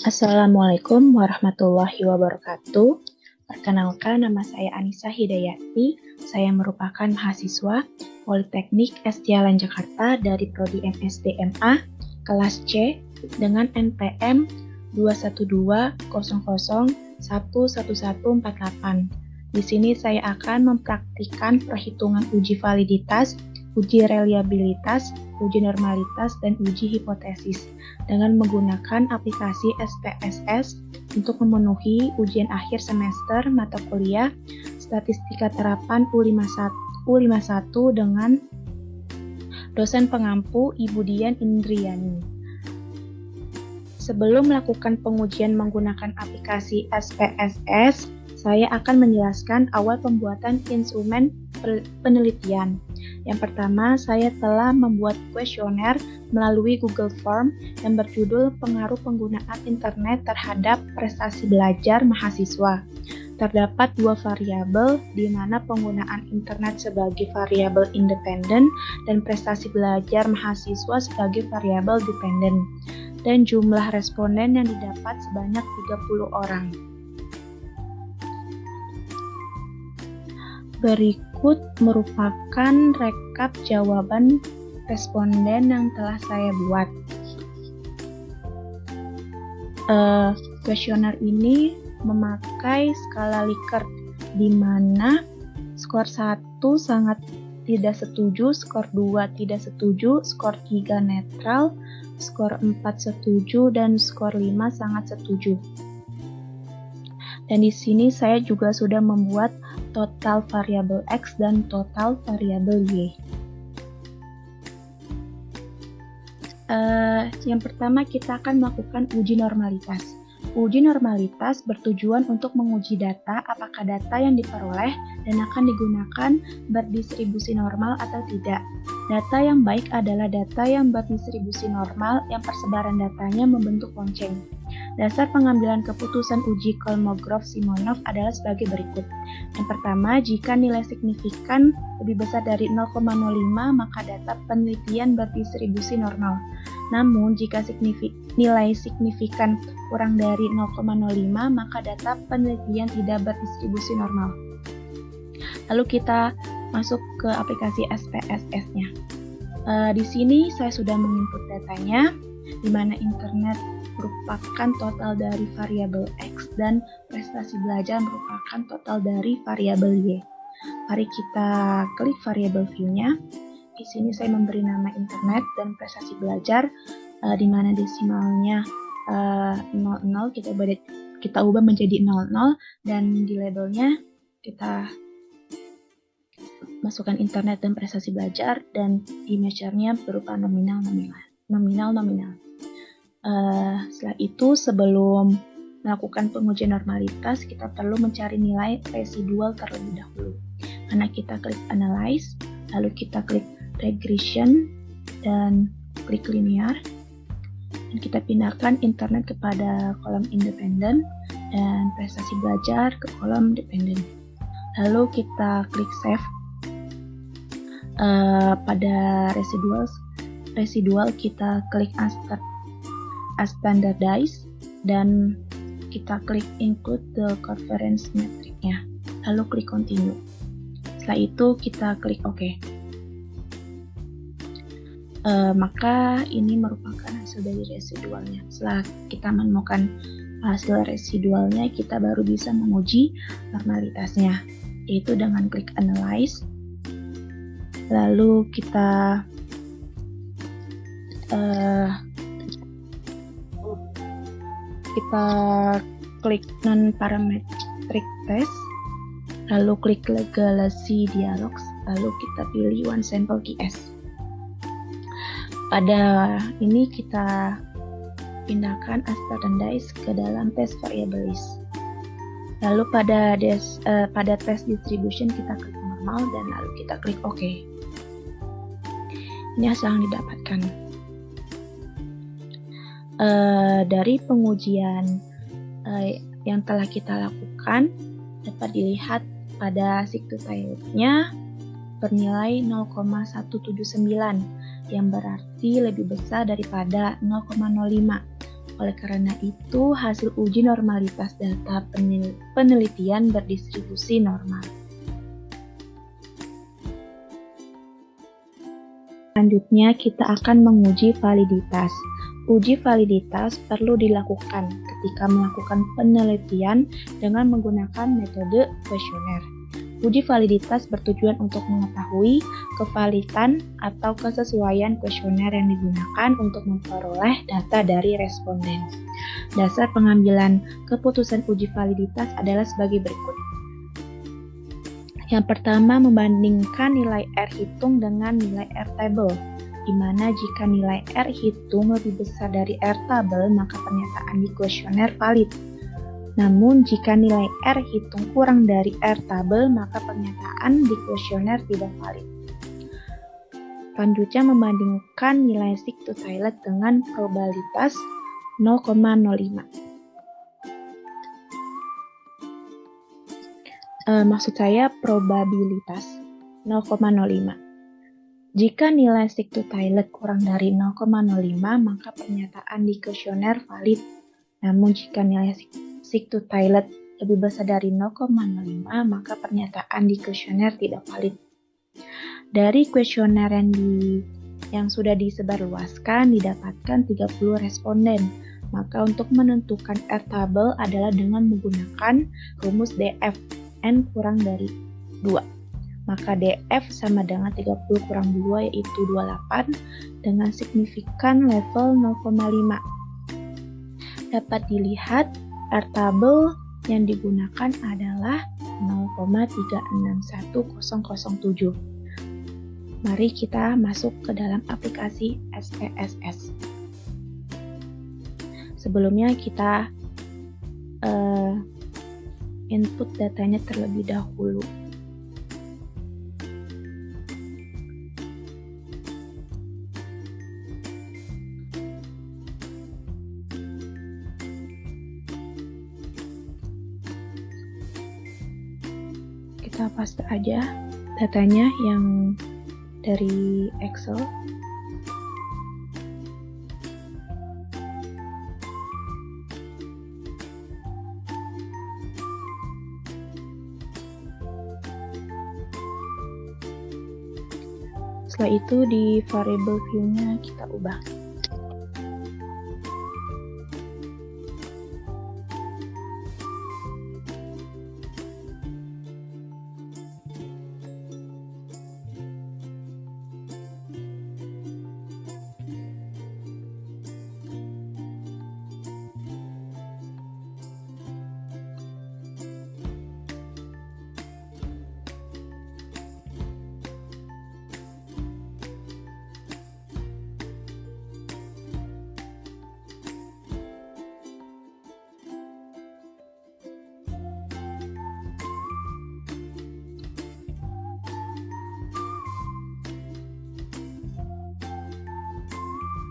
Assalamualaikum warahmatullahi wabarakatuh. Perkenalkan, nama saya Anissa Hidayati. Saya merupakan mahasiswa Politeknik S. Jalan Jakarta dari Prodi MSDMA kelas C dengan NPM 21200111148. Di sini saya akan mempraktikkan perhitungan uji validitas, uji reliabilitas, uji normalitas, dan uji hipotesis dengan menggunakan aplikasi SPSS untuk memenuhi ujian akhir semester mata kuliah Statistika Terapan U51 dengan dosen pengampu Ibu Dian Indriani. Sebelum melakukan pengujian menggunakan aplikasi SPSS, saya akan menjelaskan awal pembuatan instrumen penelitian. Yang pertama, saya telah membuat kuesioner melalui Google Form yang berjudul Pengaruh Penggunaan Internet Terhadap Prestasi Belajar Mahasiswa. Terdapat dua variabel, di mana penggunaan internet sebagai variabel independen dan prestasi belajar mahasiswa sebagai variabel dependen, dan jumlah responden yang didapat sebanyak 30 orang. Berikut merupakan rekap jawaban responden yang telah saya buat. Kuesioner ini memakai skala Likert, di mana skor 1 sangat tidak setuju, skor 2 tidak setuju, skor 3 netral, skor 4 setuju, dan skor 5 sangat setuju. Dan di sini saya juga sudah membuat total variabel X dan total variabel Y. Yang pertama kita akan melakukan uji normalitas. Uji normalitas bertujuan untuk menguji data apakah data yang diperoleh dan akan digunakan berdistribusi normal atau tidak. Data yang baik adalah data yang berdistribusi normal yang persebaran datanya membentuk lonceng. Dasar pengambilan keputusan uji Kolmogorov-Simonov adalah sebagai berikut. Yang pertama, jika nilai signifikan lebih besar dari 0,05 maka data penelitian berdistribusi normal. Namun, jika nilai signifikan kurang dari 0,05 maka data penelitian tidak berdistribusi normal. Lalu kita masuk ke aplikasi SPSS-nya. Di sini saya sudah menginput datanya, di mana internet merupakan total dari variabel X dan prestasi belajar merupakan total dari variabel Y. Mari kita klik variabel view-nya. Di sini saya memberi nama internet dan prestasi belajar, di mana desimalnya 00 kita ubah menjadi 00, dan di labelnya kita masukkan internet dan prestasi belajar, dan di measure-nya berupa nominal. Setelah itu, sebelum melakukan pengujian normalitas, kita perlu mencari nilai residual terlebih dahulu. Karena kita klik analyze, lalu kita klik regression, dan klik linear, dan kita pindahkan internet kepada kolom independen dan prestasi belajar ke kolom dependen. Lalu kita klik save. Pada residual kita klik as standardized, dan kita klik include the covariance metric-nya, lalu klik continue. Setelah itu kita klik OK. Maka ini merupakan hasil dari residualnya. Setelah kita menemukan hasil residualnya, kita baru bisa menguji normalitasnya, yaitu dengan klik analyze, lalu kita klik non-parametric test, lalu klik legacy dialogs, lalu kita pilih one sample TS. Pada ini kita pindahkan as standardized ke dalam test variable list. Lalu pada test distribution kita klik normal, dan lalu kita klik OK. Ini hasil yang didapatkan. Dari pengujian yang telah kita lakukan, dapat dilihat pada signifikannya bernilai 0,179, yang berarti lebih besar daripada 0,05. Oleh karena itu, hasil uji normalitas data penelitian berdistribusi normal. Selanjutnya, kita akan menguji validitas. Uji validitas perlu dilakukan ketika melakukan penelitian dengan menggunakan metode kuesioner. Uji validitas bertujuan untuk mengetahui kevalidan atau kesesuaian kuesioner yang digunakan untuk memperoleh data dari responden. Dasar pengambilan keputusan uji validitas adalah sebagai berikut. Yang pertama, membandingkan nilai R hitung dengan nilai R tabel, di mana jika nilai R hitung lebih besar dari R tabel, maka pernyataan di kuesioner valid. Namun, jika nilai R hitung kurang dari R tabel, maka pernyataan di kuesioner tidak valid. Selanjutnya, membandingkan nilai sick to toilet dengan probabilitas 0,05. Maksud saya probabilitas 0,05. Jika nilai sick to toilet kurang dari 0,05, maka pernyataan di kuesioner valid. Namun jika nilai sick to toilet lebih besar dari 0,05, maka pernyataan di kuesioner tidak valid. Dari kuesioner yang sudah disebarluaskan didapatkan 30 responden. Maka untuk menentukan R tabel adalah dengan menggunakan rumus DF N kurang dari 2. Maka DF sama dengan 30 kurang 2 yaitu 28 dengan signifikan level 0,5. Dapat dilihat R tabel yang digunakan adalah 0,361007. Mari kita masuk ke dalam aplikasi SPSS. Sebelumnya kita input datanya terlebih dahulu. Kita paste aja datanya yang dari Excel. Setelah itu di variable view-nya kita ubah.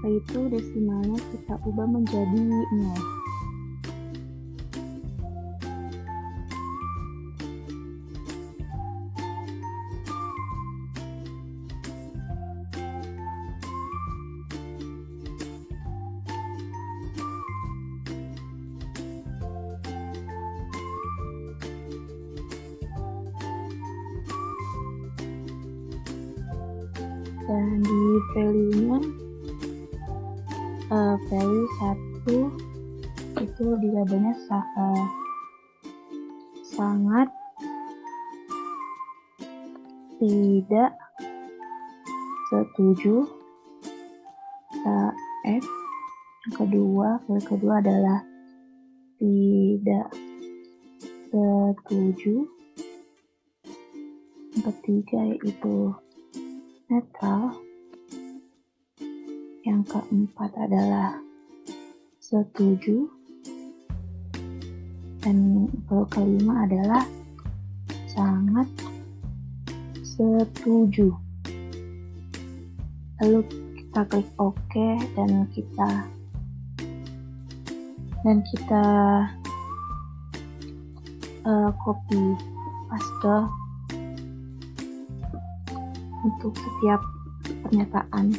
Setelah itu desimalnya kita ubah menjadi 0. Dan di value-nya value 1 itu di labelnya sangat tidak setuju. X. Yang kedua, value kedua adalah tidak setuju. Yang ketiga yaitu netral. Yang keempat adalah setuju. Dan value kelima adalah sangat setuju. Lalu kita klik OK dan kita copy paste untuk setiap pernyataan.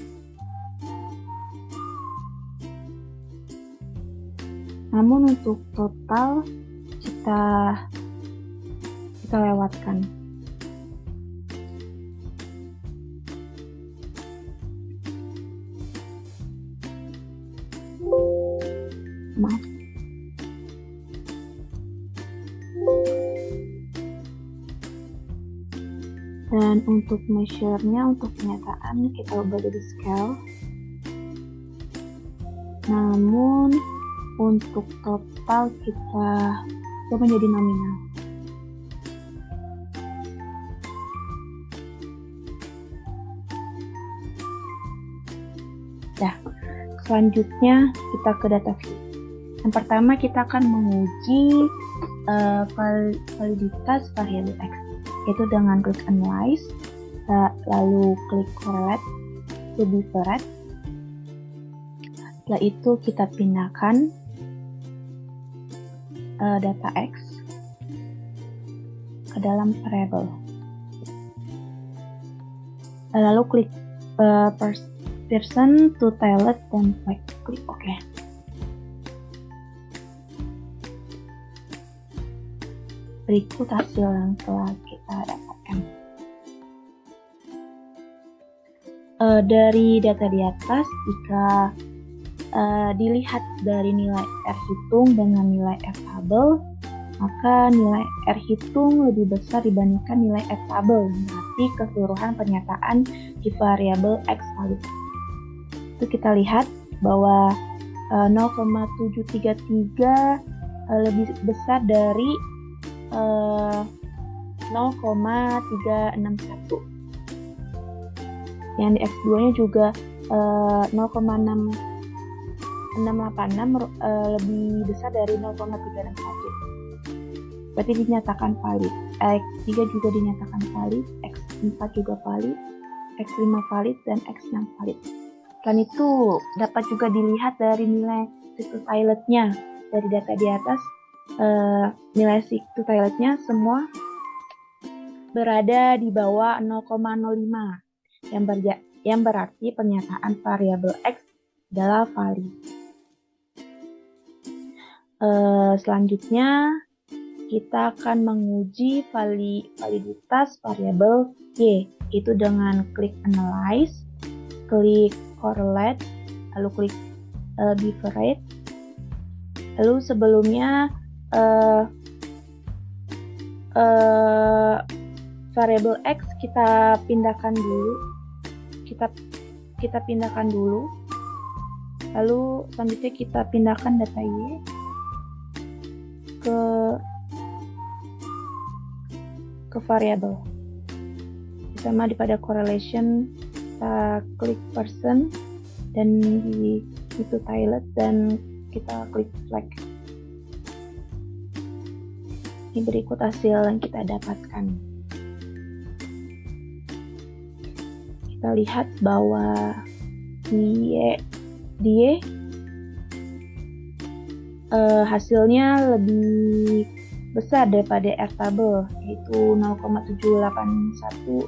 Namun untuk total kita lewatkan. Maaf. Dan untuk measure-nya, untuk penyataan kita ubah jadi scale. Namun untuk total kita ubah menjadi nominal. Nah, selanjutnya kita ke data view. Yang pertama kita akan menguji validitas variabel X, yaitu dengan klik analyze, lalu klik correlate to different. Setelah itu kita pindahkan data X ke dalam variabel. Lalu klik person to tiled dan klik OK. Berikut hasil yang telah kita dapatkan. Dari data di atas, jika dilihat dari nilai R hitung dengan nilai R tabel, maka nilai R hitung lebih besar dibandingkan nilai R tabel, berarti keseluruhan pernyataan di variabel X valid. Itu kita lihat bahwa 0,733 lebih besar dari 0,361. Yang di X2 nya juga 0,686 lebih besar dari 0,361. Berarti dinyatakan valid. X3 juga dinyatakan valid, X4 juga valid, X5 valid, dan X6 valid. Selain itu dapat juga dilihat dari nilai situ tilednya. Dari data di atas, nilai situ tilednya semua berada di bawah 0,05, yang berarti pernyataan variabel X adalah valid. Selanjutnya kita akan menguji validitas variabel Y, itu dengan klik analyze, klik correlate, lalu klik different. Lalu sebelumnya variabel X kita pindahkan dulu. Kita pindahkan dulu. Lalu selanjutnya kita pindahkan data Y ke variabel. Sama pada correlation, kita klik person dan di situ tiled dan kita klik flag. Ini berikut hasil yang kita dapatkan. Kita lihat bahwa di hasilnya lebih besar daripada R tabel, yaitu 0,781,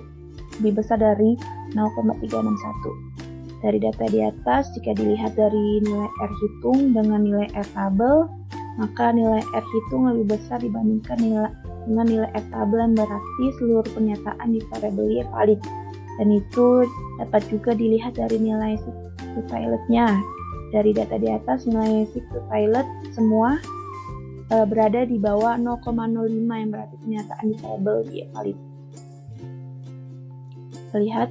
lebih besar dari 0,361. Dari data di atas, jika dilihat dari nilai R hitung dengan nilai R tabel, maka nilai R hitung lebih besar dibandingkan dengan nilai R tabel, yang berarti seluruh pernyataan di variabel Y valid. Dan itu dapat juga dilihat dari nilai situ tilednya. Dari data di atas, nilai situ tiled semua berada di bawah 0,05, yang berarti pernyataan di variabel Y valid. Lihat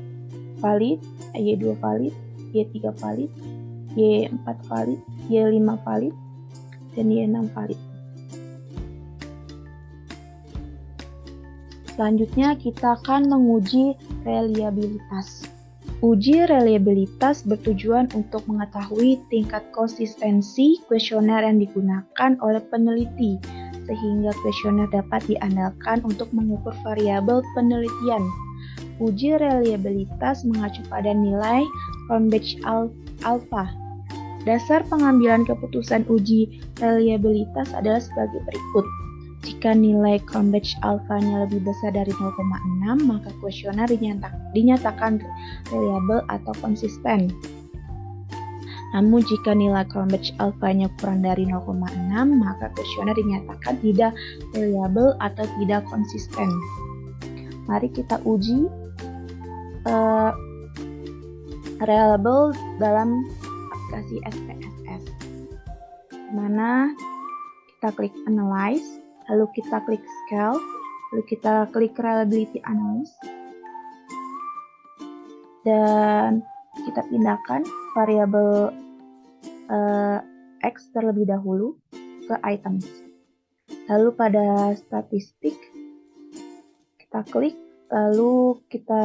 valid, Y2 valid, Y3 valid, Y4 valid, Y5 valid, dan Y6 valid. Selanjutnya kita akan menguji reliabilitas. Uji reliabilitas bertujuan untuk mengetahui tingkat konsistensi kuesioner yang digunakan oleh peneliti, sehingga kuesioner dapat diandalkan untuk mengukur variabel penelitian. Uji reliabilitas mengacu pada nilai Cronbach alpha. Dasar pengambilan keputusan uji reliabilitas adalah sebagai berikut. Jika nilai Cronbach alpha-nya lebih besar dari 0,6, maka kuesioner dinyatakan reliable atau konsisten. Namun jika nilai Cronbach alpha-nya kurang dari 0,6, maka kuesioner dinyatakan tidak reliable atau tidak konsisten. Mari kita uji reliable dalam aplikasi SPSS. Dimana kita klik Analyze, lalu kita klik Scale, lalu kita klik Reliability Analysis, dan kita pindahkan variabel X terlebih dahulu ke items. Lalu pada statistik kita klik, lalu kita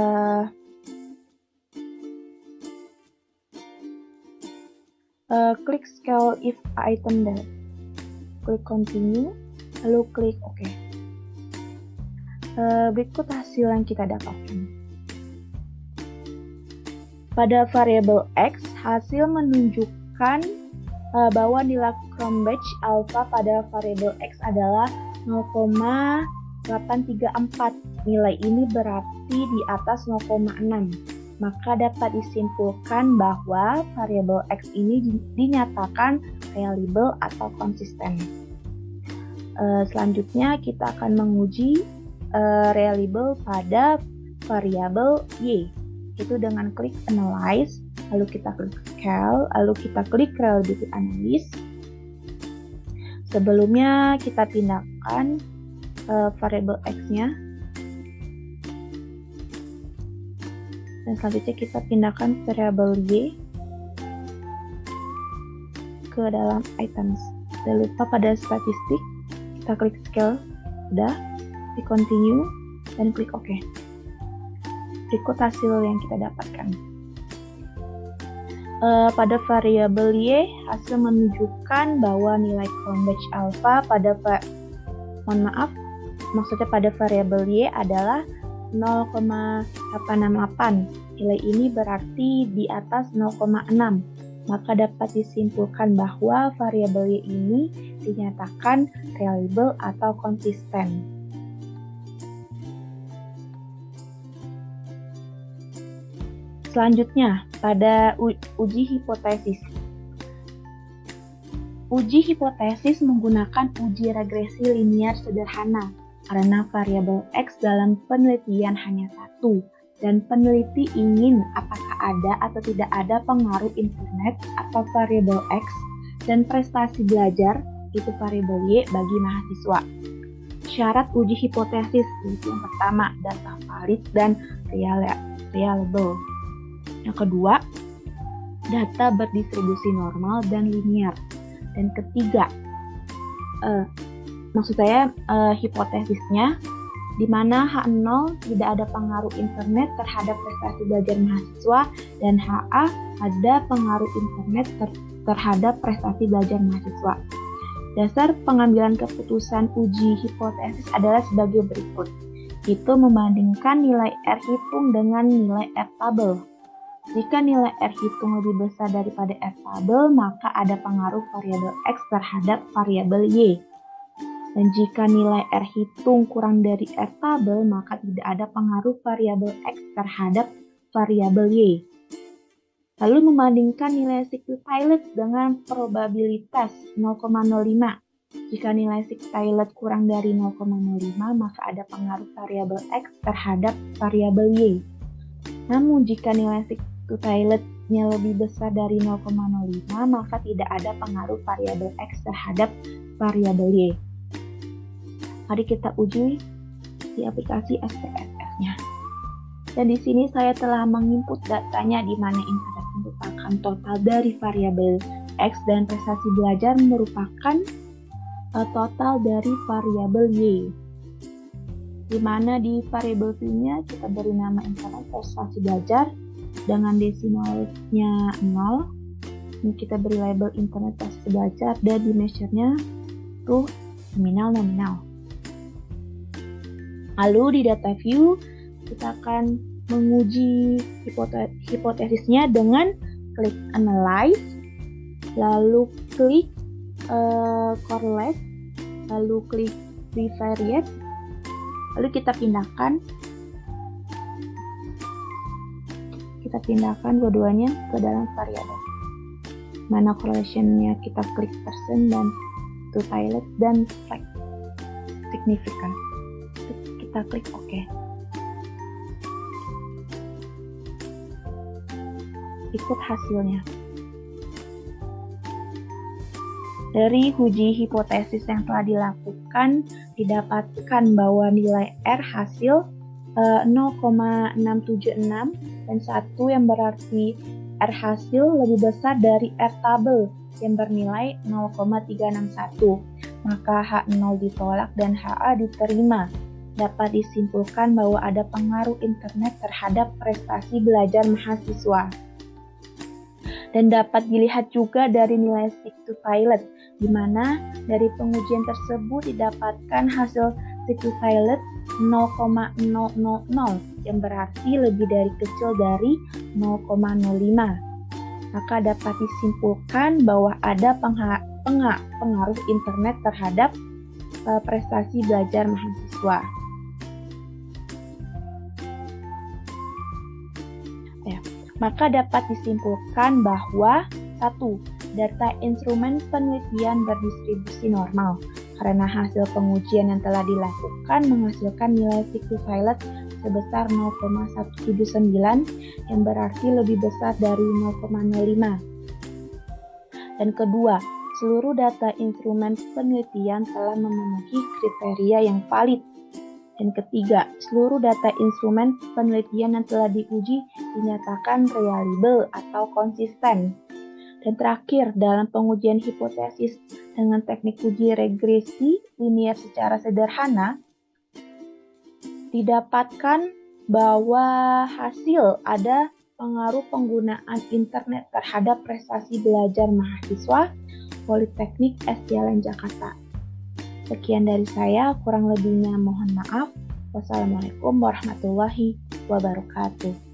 klik scale if item there. Klik continue, lalu klik OK. Berikut hasil yang kita dapatkan. Pada variabel X, hasil menunjukkan bahwa nilai Cronbach alpha pada variabel X adalah 0,834. Nilai ini berarti di atas 0,6. Maka dapat disimpulkan bahwa variabel X ini dinyatakan reliable atau konsisten. Selanjutnya kita akan menguji reliable pada variabel Y, itu dengan klik Analyze, lalu kita klik Scale, lalu kita klik Reliability Analysis. Sebelumnya kita pindahkan variabel X-nya, dan selanjutnya kita pindahkan variabel Y ke dalam items. Jangan lupa pada statistik kita klik Scale, udah, di continue, dan klik OK. Berikut hasil yang kita dapatkan. Pada variabel Y, hasil menunjukkan bahwa nilai Cronbach alpha pada pada variabel Y adalah 0,868. Nilai ini berarti di atas 0,6. Maka dapat disimpulkan bahwa variabel Y ini dinyatakan reliable atau konsisten. Selanjutnya, pada uji hipotesis. Uji hipotesis menggunakan uji regresi linier sederhana karena variabel X dalam penelitian hanya satu, dan peneliti ingin apakah ada atau tidak ada pengaruh internet atau variabel X dan prestasi belajar, itu variabel Y bagi mahasiswa. Syarat uji hipotesis yaitu yang pertama, data valid dan reliable. Yang kedua, data berdistribusi normal dan linear. Dan ketiga, hipotesisnya di mana H0 tidak ada pengaruh internet terhadap prestasi belajar mahasiswa dan HA ada pengaruh internet terhadap prestasi belajar mahasiswa. Dasar pengambilan keputusan uji hipotesis adalah sebagai berikut, yaitu membandingkan nilai R hitung dengan nilai R tabel. Jika nilai R hitung lebih besar daripada R tabel, maka ada pengaruh variabel X terhadap variabel Y. Dan jika nilai R hitung kurang dari R tabel, maka tidak ada pengaruh variabel X terhadap variabel Y. Lalu membandingkan nilai Stiglitz dengan probabilitas 0,05. Jika nilai Stiglitz kurang dari 0,05, maka ada pengaruh variabel X terhadap variabel Y. Namun jika nilai Stiglitz-nya lebih besar dari 0,05, maka tidak ada pengaruh variabel X terhadap variabel Y. Mari kita uji di aplikasi SPSS-nya. Dan di sini saya telah menginput datanya di mana internet merupakan total dari variabel X dan prestasi belajar merupakan total dari variabel Y. Di mana di variabel Y-nya kita beri nama internet prestasi belajar dengan desimalnya 0. Ini kita beri label internet prestasi belajar dan di measure-nya itu nominal. Lalu di data view kita akan menguji hipotesisnya dengan klik analyze, lalu klik correlate, lalu klik bivariate, lalu kita pindahkan dua-duanya ke dalam variabel. mana correlationnya kita klik person dan to toilet dan flag significant. Kita klik OK. Ikut hasilnya. Dari uji hipotesis yang telah dilakukan, didapatkan bahwa nilai R hasil 0,676 dan 1 yang berarti R hasil lebih besar dari R tabel yang bernilai 0,361. Maka H0 ditolak dan HA diterima. Dapat disimpulkan bahwa ada pengaruh internet terhadap prestasi belajar mahasiswa. Dan dapat dilihat juga dari nilai stick to pilot, di mana dari pengujian tersebut didapatkan hasil stick to pilot 0,000 yang berarti lebih dari kecil dari 0,05. Maka dapat disimpulkan bahwa ada pengaruh internet terhadap prestasi belajar mahasiswa. Maka dapat disimpulkan bahwa 1. Data instrumen penelitian berdistribusi normal karena hasil pengujian yang telah dilakukan menghasilkan nilai stick to pilot sebesar 0,179 yang berarti lebih besar dari 0,05. Dan kedua, seluruh data instrumen penelitian telah memenuhi kriteria yang valid. Dan ketiga, seluruh data instrumen penelitian yang telah diuji dinyatakan reliable atau konsisten. Dan terakhir, dalam pengujian hipotesis dengan teknik uji regresi linear secara sederhana, didapatkan bahwa hasil ada pengaruh penggunaan internet terhadap prestasi belajar mahasiswa Politeknik SDLN Jakarta. Sekian dari saya, kurang lebihnya mohon maaf. Wassalamualaikum warahmatullahi wabarakatuh.